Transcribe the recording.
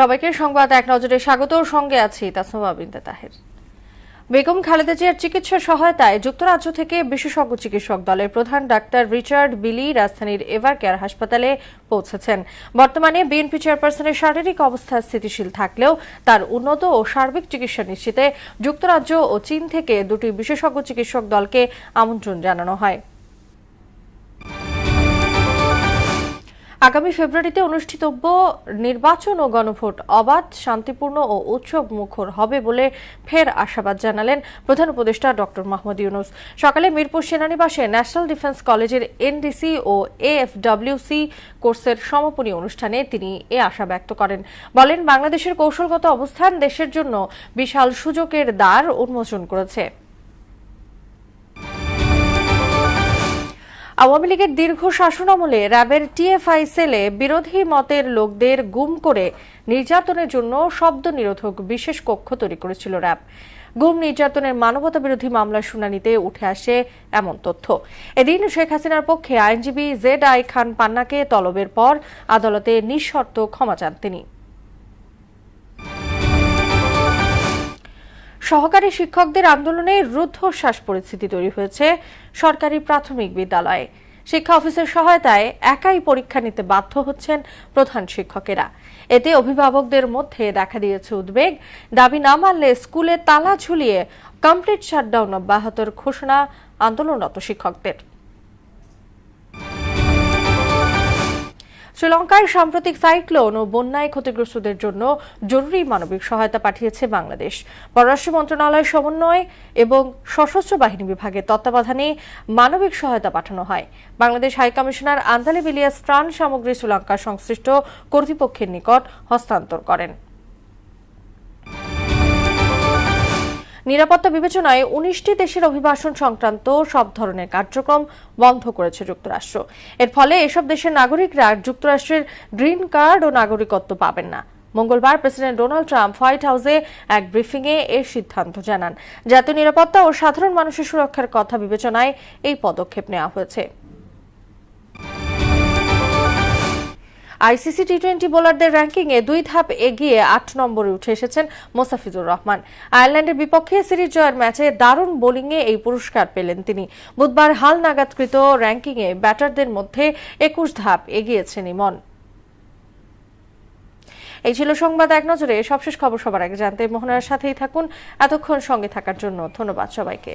সবাইকে সংবাদ এক নজরে স্বাগত। সঙ্গে আছি তাসনুভা বিনতে তাহের। বেগম খালেদা জিয়ার চিকিৎসা সহায়তায় যুক্তরাজ্য থেকে বিশেষজ্ঞ চিকিৎসক দলের প্রধান ডাক্তার রিচার্ড বিলি রাজধানীর এভার কেয়ার হাসপাতালে পৌঁছেছেন। বর্তমানে বিএনপি চেয়ারপারসনের শারীরিক অবস্থা স্থিতিশীল থাকলেও তার উন্নত ও সার্বিক চিকিৎসা নিশ্চিতে যুক্তরাজ্য ও চীন থেকে দুটি বিশেষজ্ঞ চিকিৎসক দলকে আমন্ত্রণ জানানো হয়। আগামী ফেব্রুয়ারিতে অনুষ্ঠিতব্য নির্বাচন ও গণভোট অবাধ, শান্তিপূর্ণ ও উৎসব মুখর হবে বলে ফের আশাবাদ জানালেন প্রধান উপদেষ্টা ডক্টর মোহাম্মদ ইউনূস। সকালে মিরপুর সেনানিবাসে ন্যাশনাল ডিফেন্স কলেজের এনডিসি ও এএফডব্লিউসি কোর্সের সমাপনী অনুষ্ঠানে তিনি এ আশা ব্যক্ত করেন। বলেন, বাংলাদেশের কৌশলগত অবস্থান দেশের জন্য বিশাল সুযোগের দ্বার উন্মোচন করেছে। আওয়ামী লীগের দীর্ঘ শাসনামলে র্যাবের টিএফআই সেলে বিরোধী মতের লোকদের গুম করে নির্যাতনের জন্য শব্দ নিরোধক বিশেষ কক্ষ তৈরি করেছিল র্যাব। গুম নির্যাতনের মানবতাবিরোধী মামলার শুনানিতে উঠে আসে এমন তথ্য। এদিন শেখ হাসিনার পক্ষে আইনজীবী জেড.আই খান পান্নাকে তলবের পর আদালতে নিঃশর্ত ক্ষমা চান তিনি। সহকারী শিক্ষকদের আন্দোলনে রুদ্ধশ্বাস পরিস্থিতি তৈরি হয়েছে সরকারি প্রাথমিক বিদ্যালয়ে। শিক্ষা অফিসের সহায়তায় একাই পরীক্ষা নিতে বাধ্য হচ্ছেন প্রধান শিক্ষকেরা। এতে অভিভাবকদের মধ্যে দেখা দিয়েছে উদ্বেগ। দাবি না মানলে স্কুলে তালা ঝুলিয়ে কমপ্লিট শাটডাউন অব্যাহতের ঘোষণা আন্দোলনরত শিক্ষকদের। শ্রীলঙ্কায় সাম্প্রতিক সাইক্লোন ও বন্যায় ক্ষতিগ্রস্তদের জন্য জরুরি মানবিক সহায়তা পাঠিয়েছে বাংলাদেশ। পররাষ্ট্র মন্ত্রণালয়ের সমন্বয় এবং সশস্ত্র বাহিনী বিভাগের তত্ত্বাবধানে মানবিক সহায়তা পাঠানো হয়। বাংলাদেশ হাইকমিশনার আন্দালে বিলিয়াস ত্রাণ সামগ্রী শ্রীলঙ্কা সংশ্লিষ্ট কর্তৃপক্ষের নিকট হস্তান্তর করেন। নিরাপত্তা বিবেচনায় ১৯টি দেশের অভিবাসন সংক্রান্ত সব ধরনের কার্যক্রম বন্ধ করেছে যুক্তরাষ্ট্র। এর ফলে এসব দেশের নাগরিকরা যুক্তরাষ্ট্রের গ্রিন কার্ড ও নাগরিকত্ব পাবেন না। মঙ্গলবার প্রেসিডেন্ট ডোনাল্ড ট্রাম্প হোয়াইট হাউসে এক ব্রিফিংয়ে এর সিদ্ধান্ত জানান। জাতীয় নিরাপত্তা ও সাধারণ মানুষের সুরক্ষার কথা বিবেচনায় এই পদক্ষেপ নেওয়া হয়েছে। আইসিসি টি-20 বোলারদের র্যাঙ্কিংয়ে 2 ধাপ এগিয়ে 8 নম্বরে উঠে এসেছেন মোস্তাফিজুর রহমান। আয়ারল্যান্ডের বিপক্ষে সিরিজ জয়ের ম্যাচে দারুণ বোলিংয়ে এই পুরস্কার পেলেন তিনি। বুধবার হালনাগাদকৃত র্যাঙ্কিংয়ে ব্যাটারদের মধ্যে 21 ধাপ এগিয়েছেন ইমন। এই ছিল সংবাদ এক নজরে। সবশেষ খবর সবার আগে জানতে মোহনার সাথেই থাকুন। এতক্ষণ সঙ্গে থাকার জন্য ধন্যবাদ সবাইকে।